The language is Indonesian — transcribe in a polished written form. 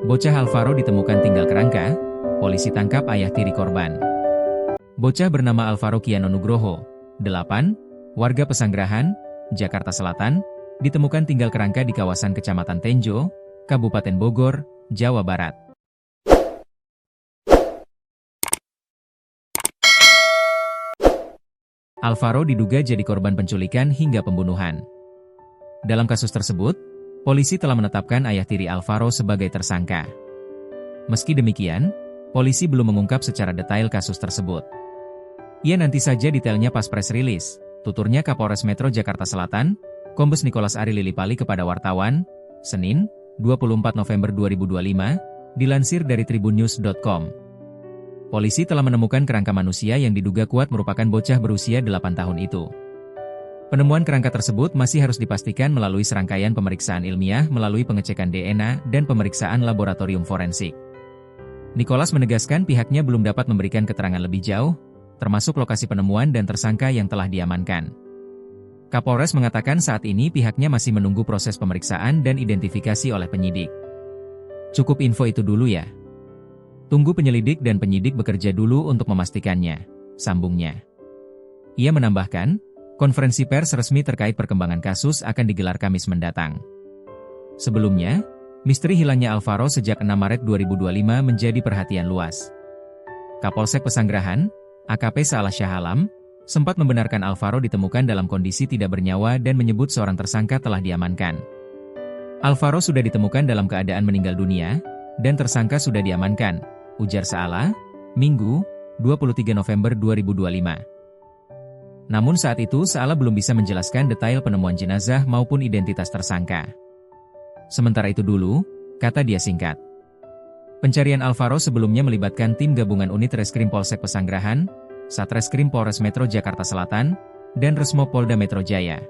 Bocah Alvaro ditemukan tinggal kerangka, polisi tangkap ayah tiri korban. Bocah bernama Alvaro Kiano Nugroho, 8, warga Pesanggerahan, Jakarta Selatan, ditemukan tinggal kerangka di kawasan Kecamatan Tenjo, Kabupaten Bogor, Jawa Barat. Alvaro diduga jadi korban penculikan hingga pembunuhan. Dalam kasus tersebut, polisi telah menetapkan ayah tiri Alvaro sebagai tersangka. Meski demikian, polisi belum mengungkap secara detail kasus tersebut. Ya nanti saja detailnya pas press release, tuturnya Kapolres Metro Jakarta Selatan, Kombes Nicholas Ari Lilipali kepada wartawan, Senin, 24 November 2025, dilansir dari tribunnews.com. Polisi telah menemukan kerangka manusia yang diduga kuat merupakan bocah berusia 8 tahun itu. Penemuan kerangka tersebut masih harus dipastikan melalui serangkaian pemeriksaan ilmiah melalui pengecekan DNA dan pemeriksaan laboratorium forensik. Nicholas menegaskan pihaknya belum dapat memberikan keterangan lebih jauh, termasuk lokasi penemuan dan tersangka yang telah diamankan. Kapolres mengatakan saat ini pihaknya masih menunggu proses pemeriksaan dan identifikasi oleh penyidik. Cukup info itu dulu ya. Tunggu penyelidik dan penyidik bekerja dulu untuk memastikannya, sambungnya. Ia menambahkan, konferensi pers resmi terkait perkembangan kasus akan digelar Kamis mendatang. Sebelumnya, misteri hilangnya Alvaro sejak 6 Maret 2025 menjadi perhatian luas. Kapolsek Pesanggerahan, AKP Salah Syahalam, sempat membenarkan Alvaro ditemukan dalam kondisi tidak bernyawa dan menyebut seorang tersangka telah diamankan. Alvaro sudah ditemukan dalam keadaan meninggal dunia, dan tersangka sudah diamankan, ujar Salah, Minggu, 23 November 2025. Namun saat itu Salah belum bisa menjelaskan detail penemuan jenazah maupun identitas tersangka. Sementara itu dulu, kata dia singkat. Pencarian Alvaro sebelumnya melibatkan tim gabungan unit Reskrim Polsek Pesanggerahan, Satreskrim Polres Metro Jakarta Selatan, dan Resmo Polda Metro Jaya.